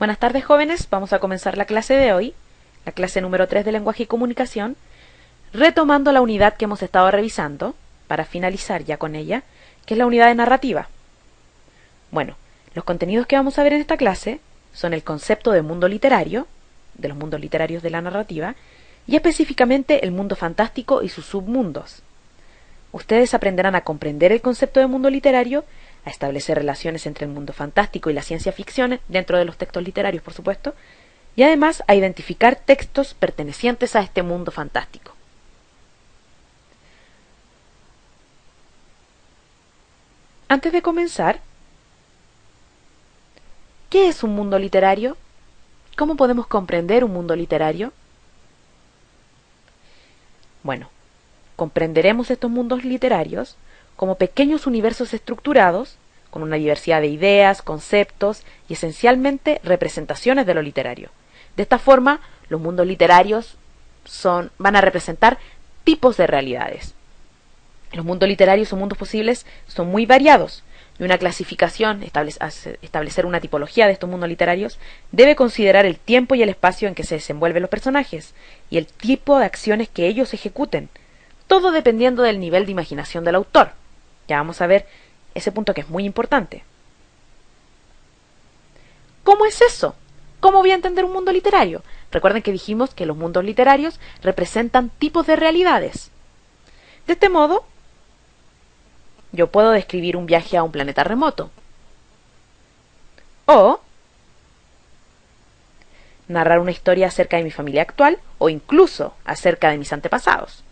Buenas tardes, jóvenes. Vamos a comenzar la clase de hoy, la clase número 3 de Lenguaje y Comunicación, retomando la unidad que hemos estado revisando, para finalizar ya con ella, que es la unidad de narrativa. Bueno, los contenidos que vamos a ver en esta clase son el concepto de mundo literario, de los mundos literarios de la narrativa, y específicamente el mundo fantástico y sus submundos. Ustedes aprenderán a comprender el concepto de mundo literario, a establecer relaciones entre el mundo fantástico y la ciencia ficción dentro de los textos literarios, por supuesto, y además a identificar textos pertenecientes a este mundo fantástico. Antes de comenzar, ¿qué es un mundo literario? ¿Cómo podemos comprender un mundo literario? Bueno, comprenderemos estos mundos literarios como pequeños universos estructurados, con una diversidad de ideas, conceptos y esencialmente representaciones de lo literario. De esta forma, los mundos literarios van a representar tipos de realidades. Los mundos literarios o mundos posibles son muy variados, y una clasificación, establecer una tipología de estos mundos literarios, debe considerar el tiempo y el espacio en que se desenvuelven los personajes, y el tipo de acciones que ellos ejecuten, todo dependiendo del nivel de imaginación del autor. Ya vamos a ver ese punto que es muy importante. ¿Cómo es eso? ¿Cómo voy a entender un mundo literario? Recuerden que dijimos que los mundos literarios representan tipos de realidades. De este modo, yo puedo describir un viaje a un planeta remoto. O narrar una historia acerca de mi familia actual o incluso acerca de mis antepasados.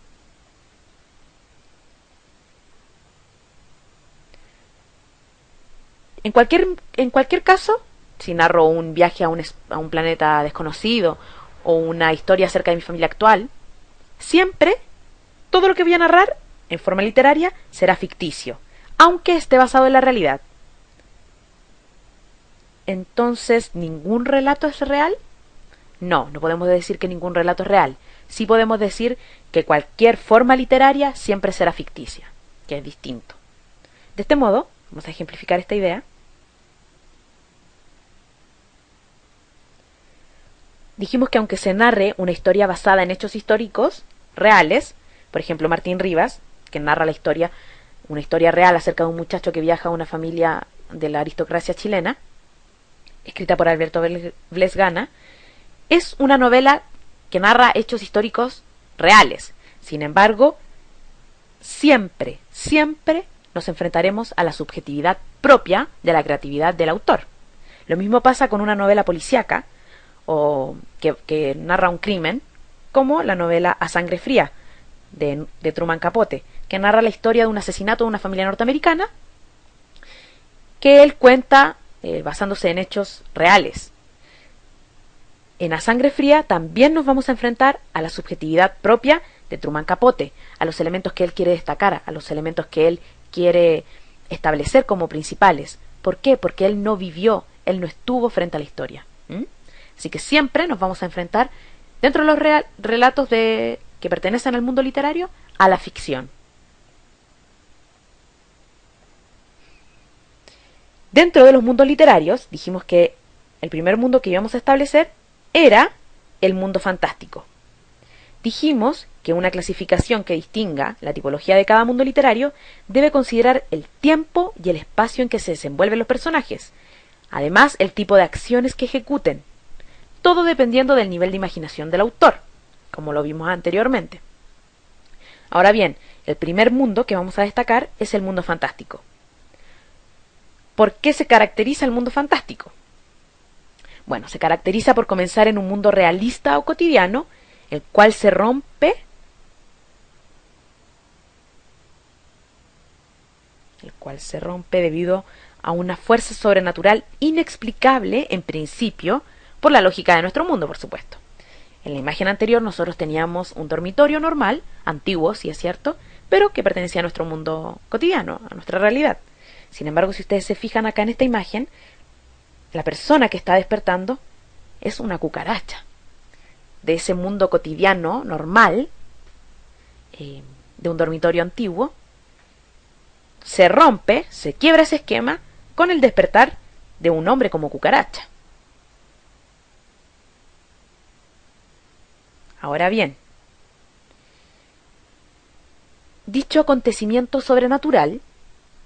En cualquier caso, si narro un viaje a un planeta desconocido o una historia acerca de mi familia actual, siempre todo lo que voy a narrar en forma literaria será ficticio, aunque esté basado en la realidad. Entonces, ¿ningún relato es real? No podemos decir que ningún relato es real. Sí podemos decir que cualquier forma literaria siempre será ficticia, que es distinto. De este modo, vamos a ejemplificar esta idea. Dijimos que aunque se narre una historia basada en hechos históricos reales, por ejemplo Martín Rivas, que narra una historia real acerca de un muchacho que viaja a una familia de la aristocracia chilena, escrita por Alberto Blesgana, es una novela que narra hechos históricos reales. Sin embargo, siempre nos enfrentaremos a la subjetividad propia de la creatividad del autor. Lo mismo pasa con una novela policíaca o que narra un crimen, como la novela A Sangre Fría de Truman Capote, que narra la historia de un asesinato de una familia norteamericana que él cuenta basándose en hechos reales. En A Sangre Fría también nos vamos a enfrentar a la subjetividad propia de Truman Capote, a los elementos que él quiere destacar, a los elementos que él quiere establecer como principales. ¿Por qué? Porque él no vivió, él no estuvo frente a la historia. Así que siempre nos vamos a enfrentar, dentro de los relatos que pertenecen al mundo literario, a la ficción. Dentro de los mundos literarios, dijimos que el primer mundo que íbamos a establecer era el mundo fantástico. Dijimos que una clasificación que distinga la tipología de cada mundo literario debe considerar el tiempo y el espacio en que se desenvuelven los personajes, además el tipo de acciones que ejecuten, todo dependiendo del nivel de imaginación del autor, como lo vimos anteriormente. Ahora bien, el primer mundo que vamos a destacar es el mundo fantástico. ¿Por qué se caracteriza el mundo fantástico? Bueno, se caracteriza por comenzar en un mundo realista o cotidiano, el cual se rompe debido a una fuerza sobrenatural inexplicable en principio, por la lógica de nuestro mundo, por supuesto. En la imagen anterior nosotros teníamos un dormitorio normal, antiguo, sí es cierto, pero que pertenecía a nuestro mundo cotidiano, a nuestra realidad. Sin embargo, si ustedes se fijan acá en esta imagen, la persona que está despertando es una cucaracha. De ese mundo cotidiano, normal, de un dormitorio antiguo, se rompe, se quiebra ese esquema con el despertar de un hombre como cucaracha. Ahora bien, dicho acontecimiento sobrenatural,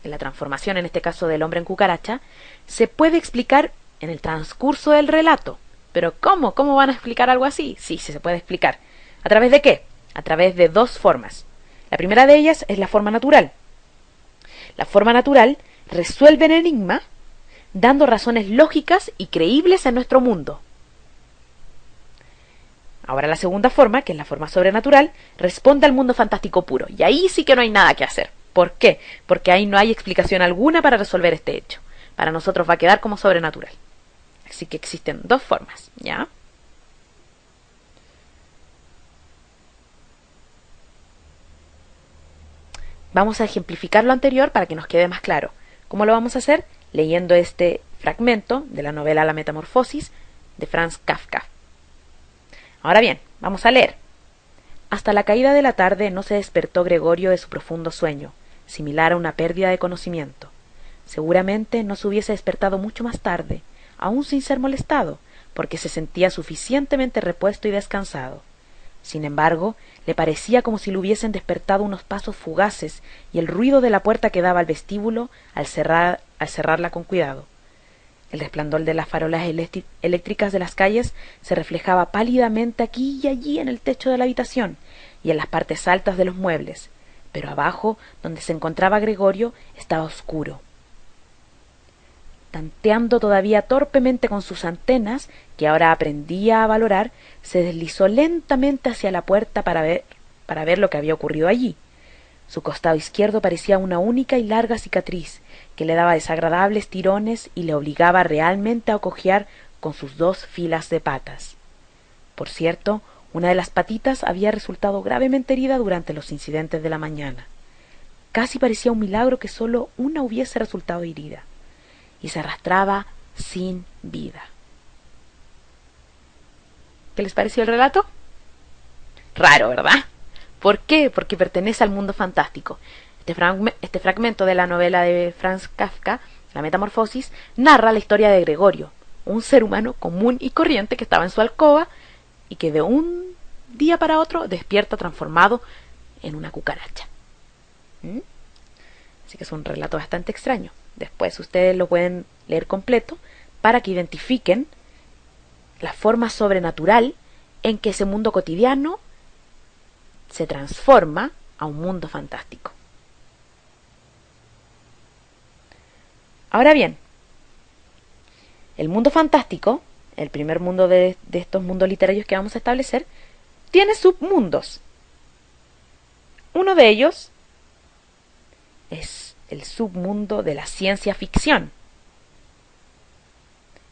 en la transformación en este caso del hombre en cucaracha, se puede explicar en el transcurso del relato. ¿Pero cómo? ¿Cómo van a explicar algo así? Sí, sí se puede explicar. ¿A través de qué? A través de dos formas. La primera de ellas es la forma natural. La forma natural resuelve el enigma dando razones lógicas y creíbles en nuestro mundo. Ahora la segunda forma, que es la forma sobrenatural, responde al mundo fantástico puro. Y ahí sí que no hay nada que hacer. ¿Por qué? Porque ahí no hay explicación alguna para resolver este hecho. Para nosotros va a quedar como sobrenatural. Así que existen dos formas, ¿ya? Vamos a ejemplificar lo anterior para que nos quede más claro. ¿Cómo lo vamos a hacer? Leyendo este fragmento de la novela La Metamorfosis de Franz Kafka. Ahora bien, vamos a leer. Hasta la caída de la tarde no se despertó Gregorio de su profundo sueño, similar a una pérdida de conocimiento. Seguramente no se hubiese despertado mucho más tarde, aún sin ser molestado, porque se sentía suficientemente repuesto y descansado. Sin embargo, le parecía como si le hubiesen despertado unos pasos fugaces y el ruido de la puerta que daba al vestíbulo al cerrarla con cuidado. El resplandor de las farolas eléctricas de las calles se reflejaba pálidamente aquí y allí en el techo de la habitación y en las partes altas de los muebles, pero abajo, donde se encontraba Gregorio, estaba oscuro. Tanteando todavía torpemente con sus antenas, que ahora aprendía a valorar, se deslizó lentamente hacia la puerta para ver lo que había ocurrido allí. Su costado izquierdo parecía una única y larga cicatriz, que le daba desagradables tirones y le obligaba realmente a cojear con sus dos filas de patas. Por cierto, una de las patitas había resultado gravemente herida durante los incidentes de la mañana. Casi parecía un milagro que sólo una hubiese resultado herida, y se arrastraba sin vida. ¿Qué les pareció el relato? Raro, ¿verdad? ¿Por qué? Porque pertenece al mundo fantástico. Este fragmento de la novela de Franz Kafka, La Metamorfosis, narra la historia de Gregorio, un ser humano común y corriente que estaba en su alcoba y que de un día para otro despierta transformado en una cucaracha. Así que es un relato bastante extraño. Después ustedes lo pueden leer completo para que identifiquen la forma sobrenatural en que ese mundo cotidiano se transforma a un mundo fantástico. Ahora bien, el mundo fantástico, el primer mundo de estos mundos literarios que vamos a establecer, tiene submundos. Uno de ellos es el submundo de la ciencia ficción.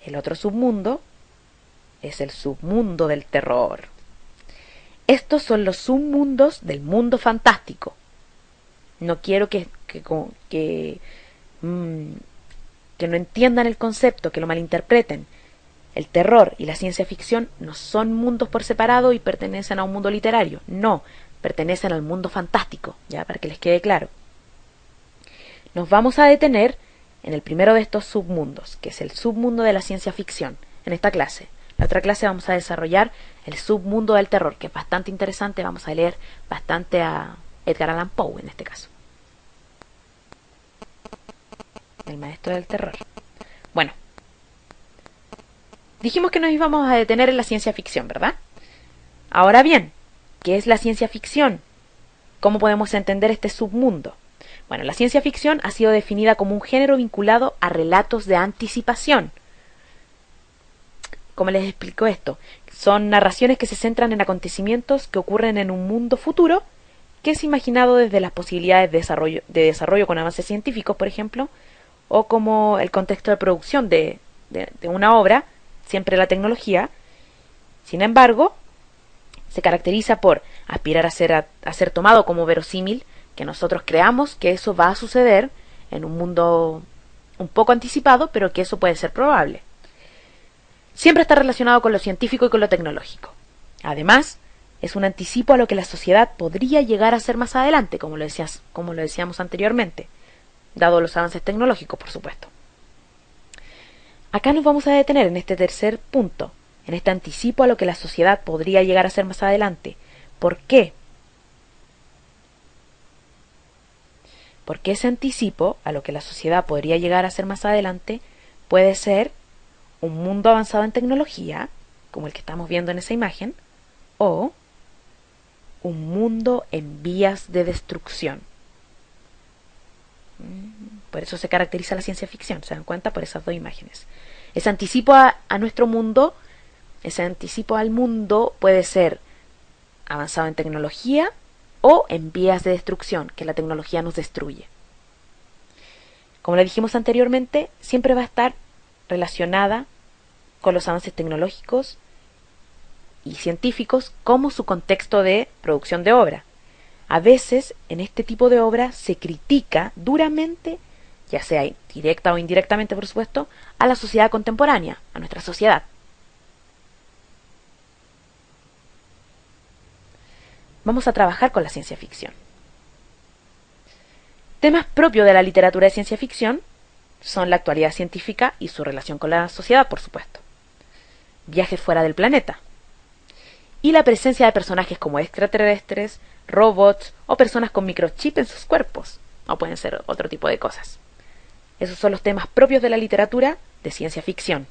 El otro submundo es el submundo del terror. Estos son los submundos del mundo fantástico. No quiero que no entiendan el concepto, que lo malinterpreten. El terror y la ciencia ficción no son mundos por separado y pertenecen a un mundo literario. No, pertenecen al mundo fantástico, ya para que les quede claro. Nos vamos a detener en el primero de estos submundos, que es el submundo de la ciencia ficción, en esta clase. En la otra clase vamos a desarrollar el submundo del terror, que es bastante interesante. Vamos a leer bastante a Edgar Allan Poe en este caso, el maestro del terror. Bueno, dijimos que nos íbamos a detener en la ciencia ficción, ¿verdad? Ahora bien, ¿qué es la ciencia ficción? ¿Cómo podemos entender este submundo? Bueno, la ciencia ficción ha sido definida como un género vinculado a relatos de anticipación. ¿Cómo les explico esto? Son narraciones que se centran en acontecimientos que ocurren en un mundo futuro que es imaginado desde las posibilidades de desarrollo con avances científicos, por ejemplo, o como el contexto de producción de una obra, siempre la tecnología. Sin embargo, se caracteriza por aspirar a ser tomado como verosímil, que nosotros creamos que eso va a suceder en un mundo un poco anticipado, pero que eso puede ser probable. Siempre está relacionado con lo científico y con lo tecnológico. Además, es un anticipo a lo que la sociedad podría llegar a ser más adelante, como lo decíamos anteriormente, dado los avances tecnológicos, por supuesto. Acá nos vamos a detener en este tercer punto, en este anticipo a lo que la sociedad podría llegar a ser más adelante. ¿Por qué? Porque ese anticipo a lo que la sociedad podría llegar a ser más adelante puede ser un mundo avanzado en tecnología, como el que estamos viendo en esa imagen, o un mundo en vías de destrucción. Por eso se caracteriza la ciencia ficción, ¿se dan cuenta? Por esas dos imágenes. Ese anticipo a nuestro mundo, ese anticipo al mundo puede ser avanzado en tecnología o en vías de destrucción, que la tecnología nos destruye. Como le dijimos anteriormente, siempre va a estar relacionada con los avances tecnológicos y científicos como su contexto de producción de obra. A veces, en este tipo de obra se critica duramente, ya sea directa o indirectamente, por supuesto, a la sociedad contemporánea, a nuestra sociedad. Vamos a trabajar con la ciencia ficción. Temas propios de la literatura de ciencia ficción son la actualidad científica y su relación con la sociedad, por supuesto. Viajes fuera del planeta. Y la presencia de personajes como extraterrestres, robots o personas con microchip en sus cuerpos. O pueden ser otro tipo de cosas. Esos son los temas propios de la literatura de ciencia ficción.